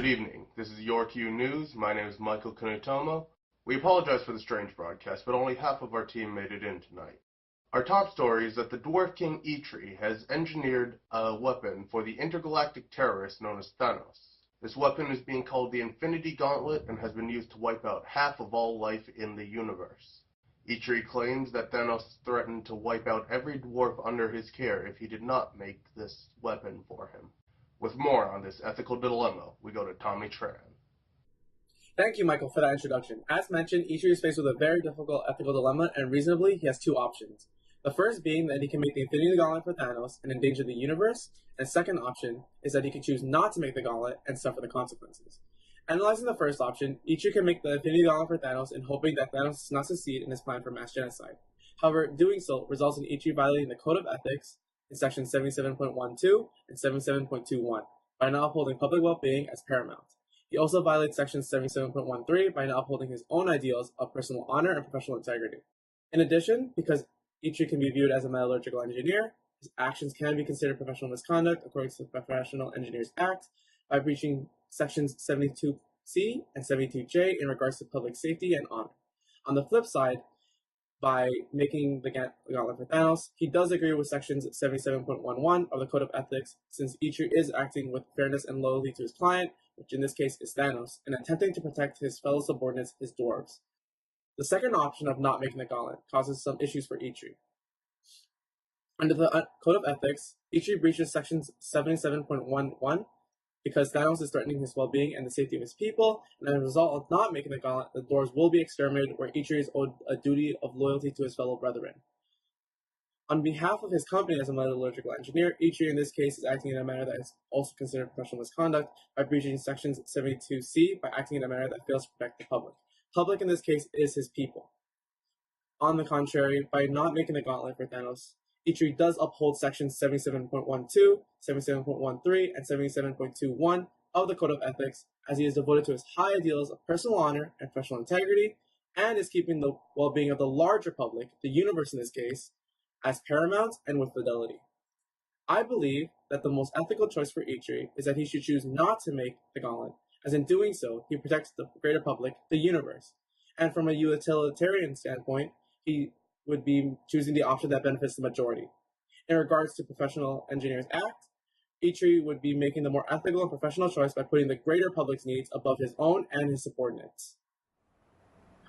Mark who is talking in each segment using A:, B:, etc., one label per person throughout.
A: Good evening. This is YorkU News. My name is Michael Kanutomo. We apologize for the strange broadcast, but only half of our team made it in tonight. Our top story is that the Dwarf King Eitri has engineered a weapon for the intergalactic terrorist known as Thanos. This weapon is being called the Infinity Gauntlet and has been used to wipe out half of all life in the universe. Eitri claims that Thanos threatened to wipe out every dwarf under his care if he did not make this weapon for him. With more on this ethical dilemma, we go to Tommy Tran.
B: Thank you, Michael, for that introduction. As mentioned, Eitri is faced with a very difficult ethical dilemma, and reasonably, he has two options. The first being that he can make the Infinity Gauntlet for Thanos and endanger the universe, and the second option is that he can choose not to make the gauntlet and suffer the consequences. Analyzing the first option, Eitri can make the Infinity Gauntlet for Thanos in hoping that Thanos does not succeed in his plan for mass genocide. However, doing so results in Eitri violating the Code of Ethics in Section 77.12 and 77.21 by not upholding public well-being as paramount. He also violates Section 77.13 by not upholding his own ideals of personal honor and professional integrity. In addition, because Eitri can be viewed as a metallurgical engineer, his actions can be considered professional misconduct according to the Professional Engineers Act by breaching Sections 72C and 72J in regards to public safety and honor. On the flip side, by making the gauntlet for Thanos, he does agree with Sections 77.11 of the Code of Ethics, since Eitri is acting with fairness and loyalty to his client, which in this case is Thanos, and attempting to protect his fellow subordinates, his dwarves. The second option of not making the gauntlet causes some issues for Eitri. Under the Code of Ethics, Eitri breaches Sections 77.11 because Thanos is threatening his well-being and the safety of his people, and as a result of not making the gauntlet, the dwarves will be exterminated, where Eitri is owed a duty of loyalty to his fellow brethren. On behalf of his company as a metallurgical engineer, Eitri in this case is acting in a manner that is also considered professional misconduct by breaching Sections 72C by acting in a manner that fails to protect the public. Public in this case is his people. On the contrary, by not making the gauntlet for Thanos, Eitri does uphold Sections 77.12, 77.13, and 77.21 of the Code of Ethics, as he is devoted to his high ideals of personal honor and professional integrity, and is keeping the well-being of the larger public, the universe in this case, as paramount and with fidelity. I believe that the most ethical choice for Eitri is that he should choose not to make the gauntlet, as in doing so, he protects the greater public, the universe. And from a utilitarian standpoint, he would be choosing the option that benefits the majority. In regards to Professional Engineers Act, Eitri would be making the more ethical and professional choice by putting the greater public's needs above his own and his subordinates.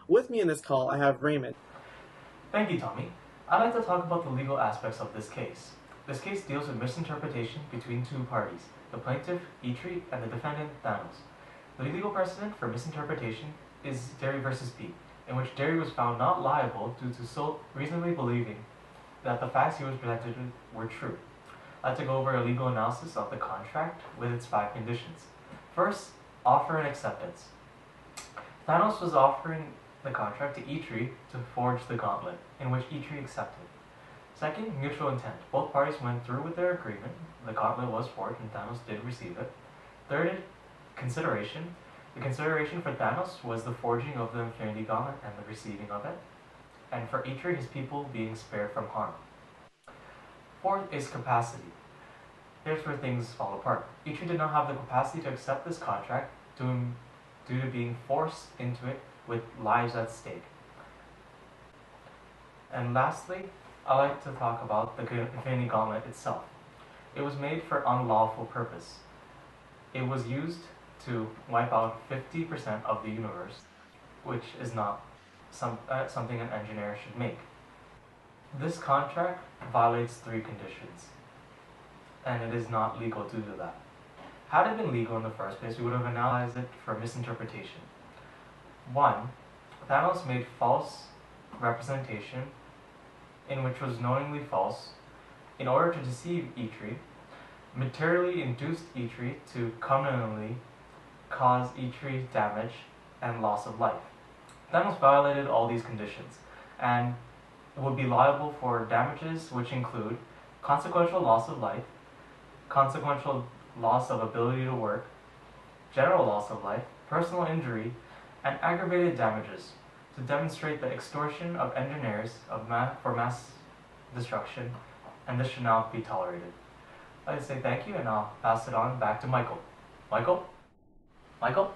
B: With me in this call, I have Raymond.
C: Thank you, Tommy. I'd like to talk about the legal aspects of this case. This case deals with misinterpretation between two parties, the plaintiff, Eitri, and the defendant, Thanos. The legal precedent for misinterpretation is Derry v. P, in which Derry was found not liable due to so reasonably believing that the facts he was presented with were true. I'd like to go over a legal analysis of the contract with its 5 conditions. First, offer and acceptance. Thanos was offering the contract to Eitri to forge the gauntlet, in which Eitri accepted. Second, mutual intent. Both parties went through with their agreement. The gauntlet was forged and Thanos did receive it. Third, consideration. The consideration for Thanos was the forging of the Infinity Gauntlet and the receiving of it, and for Eitri, his people being spared from harm. Fourth is capacity. Here's where things fall apart. Eitri did not have the capacity to accept this contract due to being forced into it with lives at stake. And lastly, I'd like to talk about the Infinity Gauntlet itself. It was made for unlawful purpose. It was used to wipe out 50% of the universe, which is not something an engineer should make. This contract violates 3 conditions, and it is not legal due to that. Had it been legal in the first place, we would have analyzed it for misinterpretation. 1. Thanos made false representation, in which was knowingly false, in order to deceive Eitri, materially induced Eitri to conveniently cause Eitri damage and loss of life. Thanos violated all these conditions and would be liable for damages which include consequential loss of life, consequential loss of ability to work, general loss of life, personal injury, and aggravated damages to demonstrate the extortion of engineers for mass destruction, and this should not be tolerated. I'd like to say thank you, and I'll pass it on back to Michael. Michael? Michael?